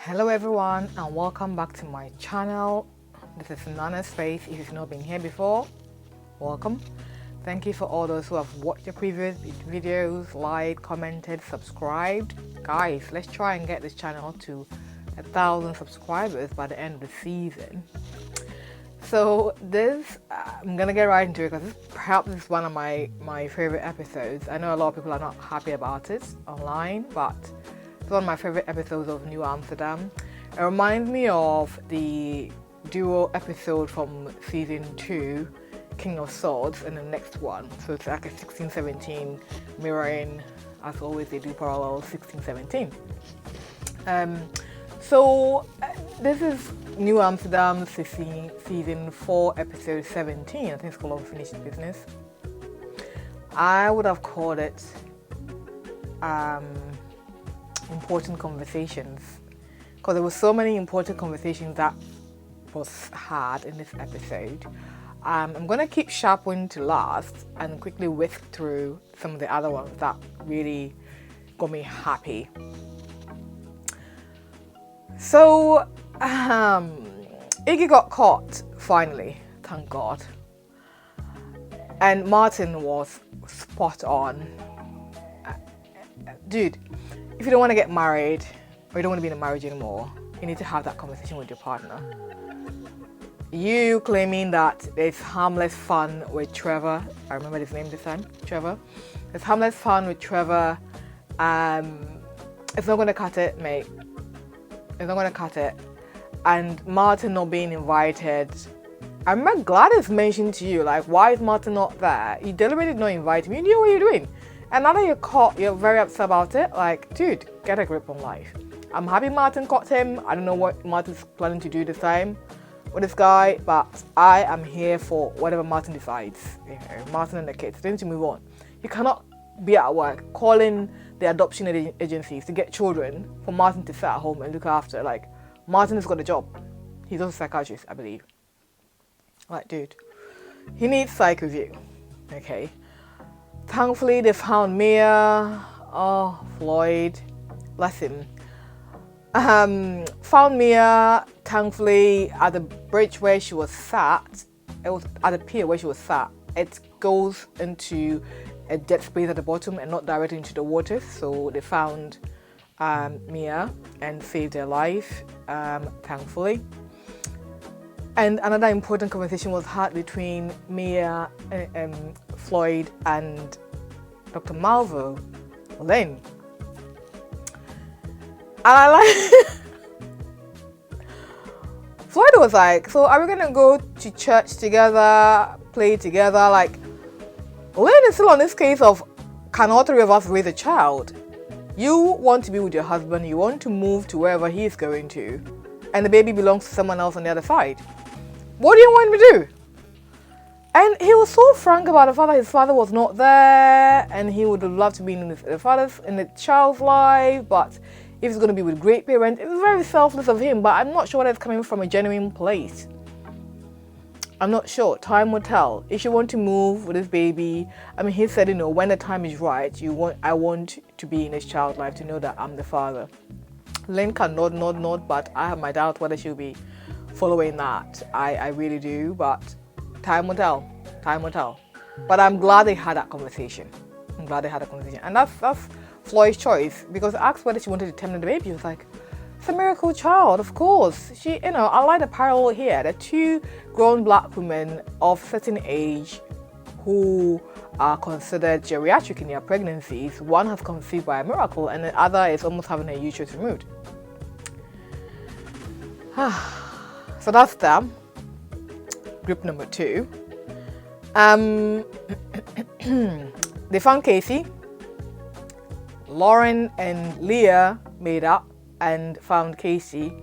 Hello everyone and welcome back to my channel. This is Nana's Face. If you've not been here before, welcome. Thank you for all those who have watched the previous videos, liked, commented, subscribed. Guys, let's try and get this channel to 1,000 subscribers by the end of the season. So this, I'm gonna get right into it because perhaps this is one of my favorite episodes. I know a lot of people are not happy about it online, but it's one of my favorite episodes of New Amsterdam. It reminds me of the duo episode from season 2, King of Swords, and the next one. So it's like a 16-17 mirroring, as always they do parallel 16-17. This is New Amsterdam season 4 episode 17. I think it's called Unfinished Business. I would have called it important conversations because there were so many important conversations that was had in this episode. I'm going to keep sharp one to last and quickly whisk through some of the other ones that really got me happy. So Iggy got caught finally, thank God, and Martin was spot on. Dude, if you don't want to get married or you don't want to be in a marriage anymore, you need to have that conversation with your partner. You claiming that there's harmless fun with Trevor. I remember his name this time, Trevor. There's harmless fun with Trevor. It's not going to cut it, mate. It's not going to cut it. And Martin not being invited. I remember Gladys mentioned to you, like, why is Martin not there? You deliberately did not invite him. You knew what you're doing. And now that you're caught, you're very upset about it. Like, dude, get a grip on life. I'm happy Martin caught him. I don't know what Martin's planning to do this time with this guy, but I am here for whatever Martin decides. You know, Martin and the kids, they need to move on. You cannot be at work calling the adoption agencies to get children for Martin to sit at home and look after. Like, Martin has got a job. He's also a psychiatrist, I believe. Like, dude, he needs psych review. Okay. Thankfully, they found Mia. Oh, Floyd, bless him. Found Mia, thankfully, at the bridge where she was sat. It was at the pier where she was sat. It goes into a dead space at the bottom and not directly into the water. So they found Mia and saved her life, thankfully. And another important conversation was had between Mia, Floyd, and Dr. Lyn. And I like Floyd was like, so are we gonna go to church together, play together? Like, Lyn is still on this case of, can all three of us raise a child? You want to be with your husband, you want to move to wherever he's going to, and the baby belongs to someone else on the other side. What do you want me to do? And he was so frank about the fact that his father was not there, and he would have loved to be in the child's life, but if he's going to be with great parents, it's very selfless of him, but I'm not sure whether it's coming from a genuine place. I'm not sure. Time will tell. If you want to move with this baby, I mean, he said, you know, when the time is right, I want to be in his child's life, to know that I'm the father. Lyn can nod, but I have my doubts whether she'll be following that. I really do, but time will tell. Time will tell. But I'm glad they had that conversation. And that's Floyd's choice, because I asked whether she wanted to terminate the baby. She was like, it's a miracle child, of course. I like the parallel here. There are two grown black women of certain age who are considered geriatric in their pregnancies. One has conceived by a miracle, and the other is almost having her uterus removed. So that's them. Group number 2. They found Casey. Lauren and Leah made up and found Casey.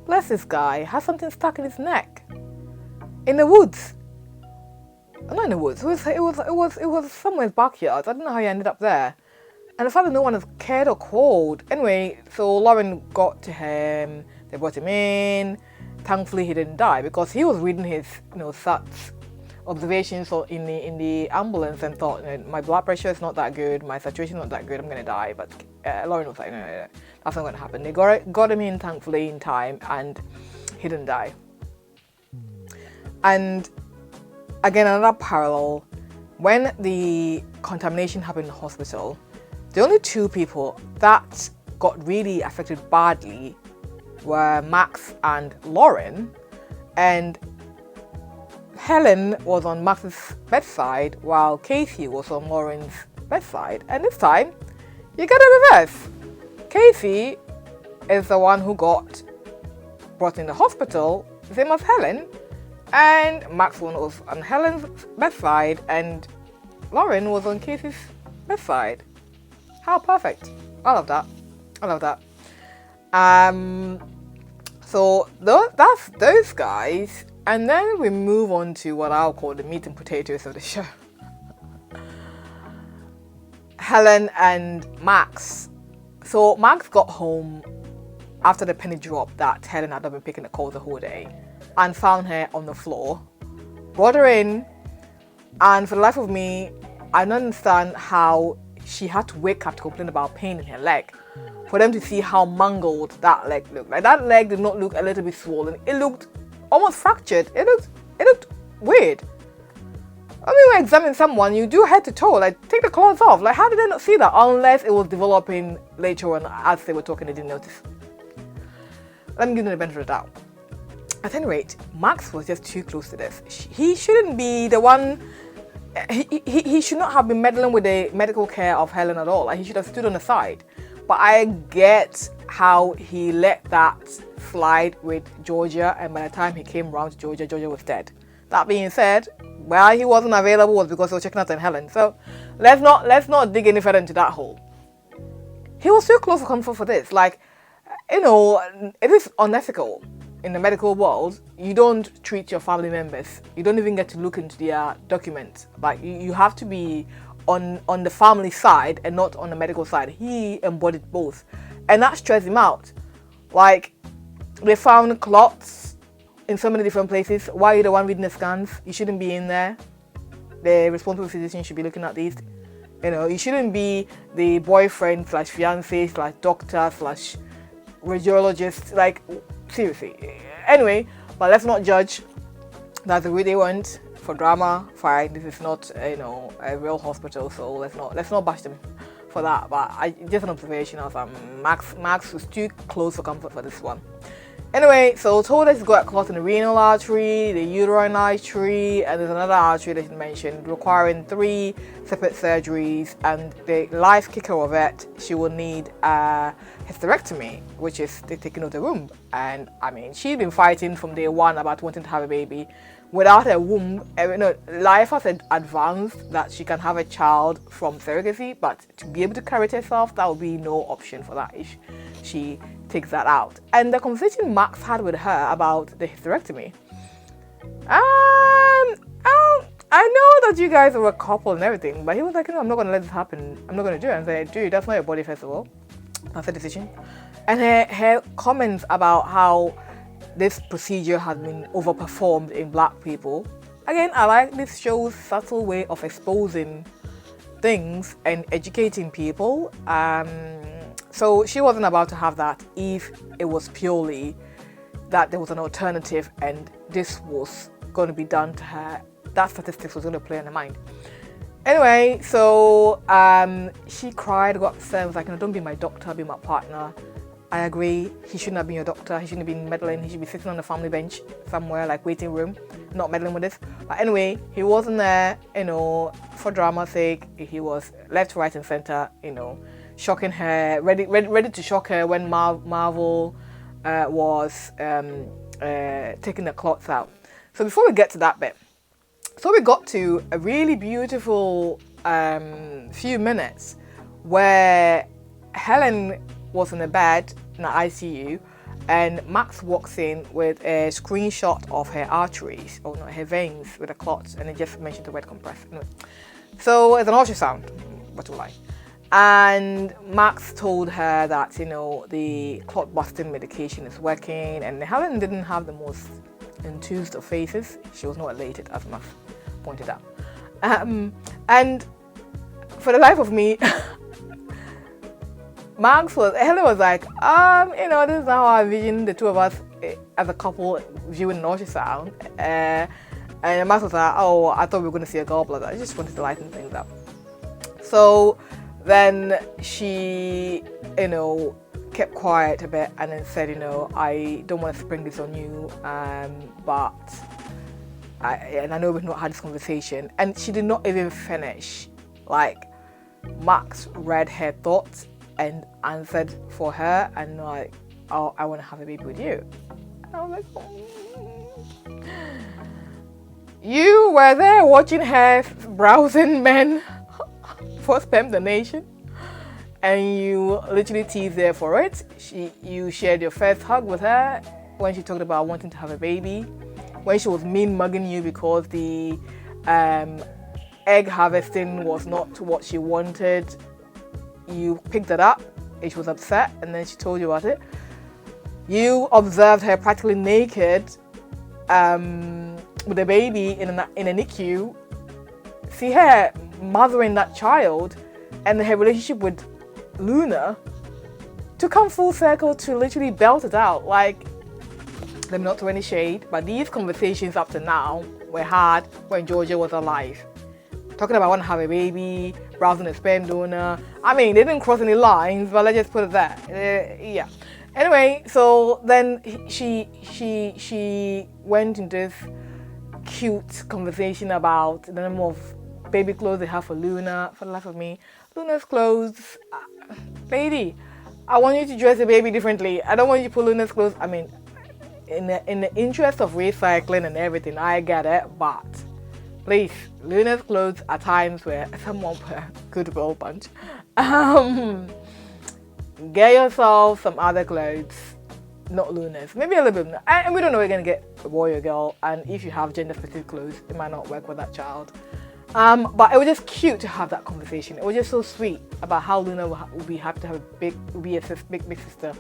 Bless this guy, has something stuck in his neck. In the woods. Not in the woods. It was somewhere backyard. I don't know how he ended up there. And the fact that no one is cared or called. Anyway, so Lauren got to him. They brought him in. Thankfully, he didn't die because he was reading his, SATs observations in the ambulance and thought, my blood pressure is not that good, my saturation is not that good, I'm gonna die. But Lauren was like, no, that's not going to happen. They got him in, thankfully, in time, and he didn't die. And again, another parallel, when the contamination happened in the hospital, the only two people that got really affected badly were Max and Lauren, and Helen was on Max's bedside while Casey was on Lauren's bedside. And this time, you get a reverse. Casey is the one who got brought in the hospital, same as Helen, and Max was on Helen's bedside and Lauren was on Casey's bedside. How perfect. I love that. I love that. So that's those guys, and then we move on to what I'll call the meat and potatoes of the show. Helen and Max. So Max got home after the penny drop that Helen had not been picking the calls the whole day, and found her on the floor, brought her in, and for the life of me, I don't understand how she had to wake up to complain about pain in her leg, for them to see how mangled that leg looked. Like, that leg did not look a little bit swollen. It looked almost fractured. It looked weird. I mean, when you examine someone, you do head to toe. Like, take the clothes off. Like, how did they not see that? Unless it was developing later on as they were talking, they didn't notice. Let me give them the benefit of the doubt. At any rate, Max was just too close to this. He shouldn't be the one. He should not have been meddling with the medical care of Helen at all. Like, he should have stood on the side. But I get how he let that slide with Georgia, and by the time he came around to Georgia, Georgia was dead. That being said, why he wasn't available was because he was checking out on Helen. So let's not dig any further into that hole. He was too close for comfort for this. Like, you know, it is unethical in the medical world. You don't treat your family members. You don't even get to look into their documents. Like, you have to be on the family side and not on the medical side. He embodied both, and that stressed him out. Like, they found clots in so many different places. Why are you the one reading the scans? You shouldn't be in there. The responsible physician should be looking at these. You know, you shouldn't be the boyfriend / fiance / doctor / radiologist. Like, seriously. Anyway, but let's not judge. That's the way they went. For drama, fine. This is not, you know, a real hospital, so let's not bash them for that. But just an observation of Max was too close for comfort for this one. Anyway, so told us he's got a clot in the renal artery, the uterine artery, and there's another artery that he mentioned requiring 3 separate surgeries, and the life kicker of it, she will need a hysterectomy, which is the taking of the womb. And I mean, she's been fighting from day one about wanting to have a baby. Without a womb, you know, life has advanced that she can have a child from surrogacy, but to be able to carry it herself, that will be no option for that if she takes that out. And the conversation Max had with her about the hysterectomy, I know that you guys are a couple and everything, but he was like, no, I'm not going to let this happen. I'm not going to do it. And I said, dude, that's not your body, first of all. That's a decision. And her comments about how this procedure has been overperformed in black people. Again, I like this show's subtle way of exposing things and educating people. So she wasn't about to have that if it was purely that there was an alternative and this was going to be done to her. That statistics was going to play on her mind. Anyway, so she cried, got upset, was like, no, don't be my doctor, be my partner. I agree, he shouldn't have been your doctor, he shouldn't have been meddling, he should be sitting on the family bench somewhere, like waiting room, not meddling with this. But anyway, he wasn't there, you know, for drama's sake. He was left, right and center, you know, shocking her, ready to shock her when Marvel was taking the clots out. So before we get to that bit, so we got to a really beautiful few minutes where Helen was in a bed in the ICU, and Max walks in with a screenshot of her arteries, or not, her veins with the clots, and it just mentioned the word compressed. Anyway. So it's an ultrasound, what do I? And Max told her that, you know, the clot busting medication is working, and Helen didn't have the most enthused of faces. She was not elated, as Max pointed out. And for the life of me, Helen was like, this is how I envision the two of us as a couple viewing an ultrasound. And Max was like, oh, I thought we were going to see a gallbladder. I just wanted to lighten things up. So then she, kept quiet a bit and then said, I don't want to spring this on you, but I know we've not had this conversation. And she did not even finish. Like, Max read her thoughts and answered for her, and like, oh, I want to have a baby with you. And I was like, oh. You were there watching her browsing men for sperm donation, and you literally teased her for it. You shared your first hug with her when she talked about wanting to have a baby, when she was mean mugging you because the egg harvesting was not what she wanted. You picked it up and she was upset, and then she told you about it. You observed her practically naked with a baby in a NICU. See her mothering that child, and her relationship with Luna to come full circle to literally belt it out. Like, let me not throw any shade, but these conversations up to now were had when Georgia was alive. Talking about wanting to have a baby, browsing a sperm donor. I mean, they didn't cross any lines, but let's just put it there. Yeah. Anyway, so then she went into this cute conversation about the number of baby clothes they have for Luna. For the life of me, Luna's clothes, lady, I want you to dress the baby differently. I don't want you to put Luna's clothes. I mean, in the interest of recycling and everything, I get it, but please, Luna's clothes at times were somewhat good roll punch. Get yourself some other clothes, not Luna's. Maybe a little bit. And we don't know if we're going to get a boy or girl. And if you have gender-specific clothes, it might not work with that child. But it was just cute to have that conversation. It was just so sweet about how Luna would be happy to have big sister.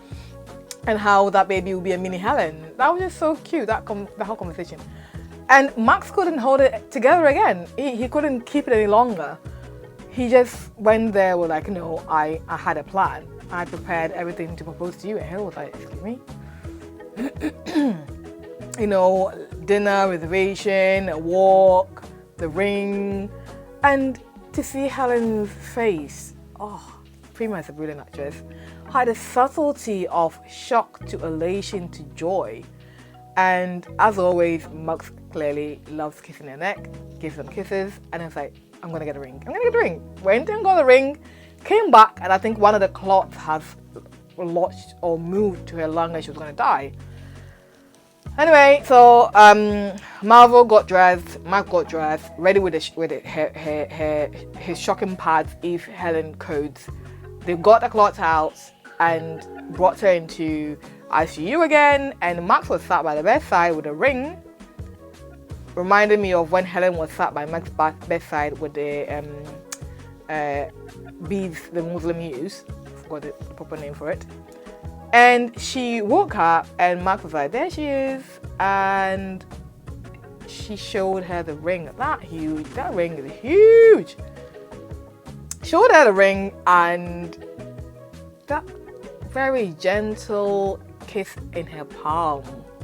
And how that baby will be a mini Helen. That was just so cute, the whole conversation. And Max couldn't hold it together again. He couldn't keep it any longer. He just went there with like, no, I had a plan. I prepared everything to propose to you. And Helen was like, excuse me? Dinner, reservation, a walk, the ring. And to see Helen's face, Prima is a brilliant actress, had a subtlety of shock to elation to joy. And as always, Max clearly loves kissing her neck, gives them kisses, and it's like, I'm gonna get a ring. Went and got the ring, came back, and I think one of the clots has lodged or moved to her lung and she was gonna die. Anyway, so Max got dressed, ready with his shocking pads if Helen codes. They got the cloth out and brought her into ICU again, and Max was sat by the bedside with a ring. Reminded me of when Helen was sat by Max's bedside with the beads the Muslim use. Forgot the proper name for it. And she woke up and Max was like, there she is. And she showed her the ring. That ring is huge. Showed her the ring and that very gentle kiss in her palm.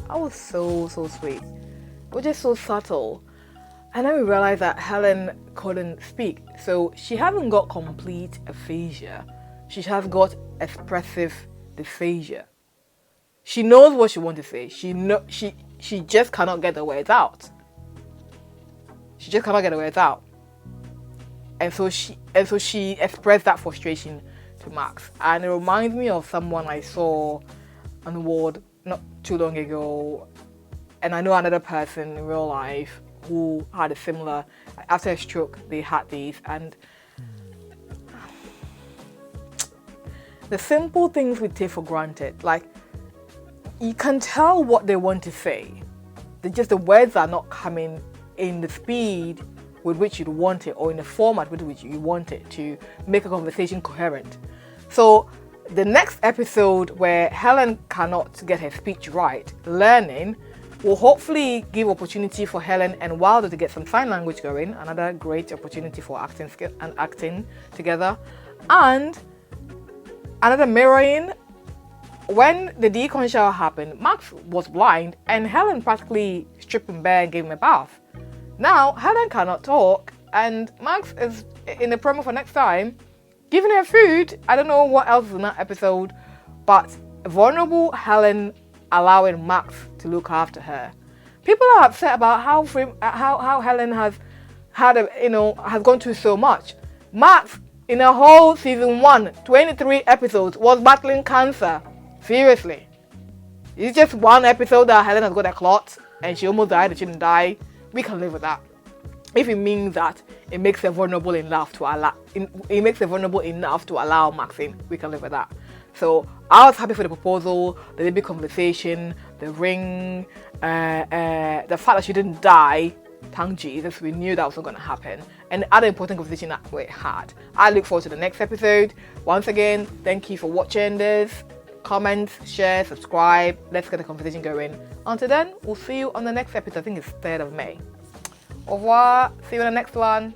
That was so sweet. It was just so subtle. And then we realized that Helen couldn't speak. So she hasn't got complete aphasia. She has got expressive dysphagia. She knows what she wants to say. She just cannot get the words out. And so she expressed that frustration to Max. And it reminds me of someone I saw on the ward not too long ago. And I know another person in real life who had a similar, after a stroke, they had these. And the simple things we take for granted, like you can tell what they want to say. The words are not coming in the speed with which you'd want it, or in the format with which you want it to make a conversation coherent. So the next episode where Helen cannot get her speech right, learning, will hopefully give opportunity for Helen and Wilder to get some sign language going, another great opportunity for acting together. And Another mirroring. When the decon shower happened, Max was blind and Helen practically stripped him bare and gave him a bath. Now, Helen cannot talk and Max is in the promo for next time giving her food. I don't know what else is in that episode, but vulnerable Helen allowing Max to look after her. People are upset about how Helen has has gone through so much. Max, in a whole season 1, 23 episodes, was battling cancer. Seriously. It's just one episode that Helen has got a clot and she almost died and she didn't die. We can live with that. If it means that it makes her vulnerable enough to allow Max in, we can live with that. So I was happy for the proposal, the baby conversation, the ring, the fact that she didn't die. Thank Jesus, we knew that was not going to happen. And the other important conversation that we had. I look forward to the next episode. Once again, thank you for watching this. Comment, share, subscribe. Let's get the conversation going. Until then, we'll see you on the next episode. I think it's 3rd of May. Au revoir. See you in the next one.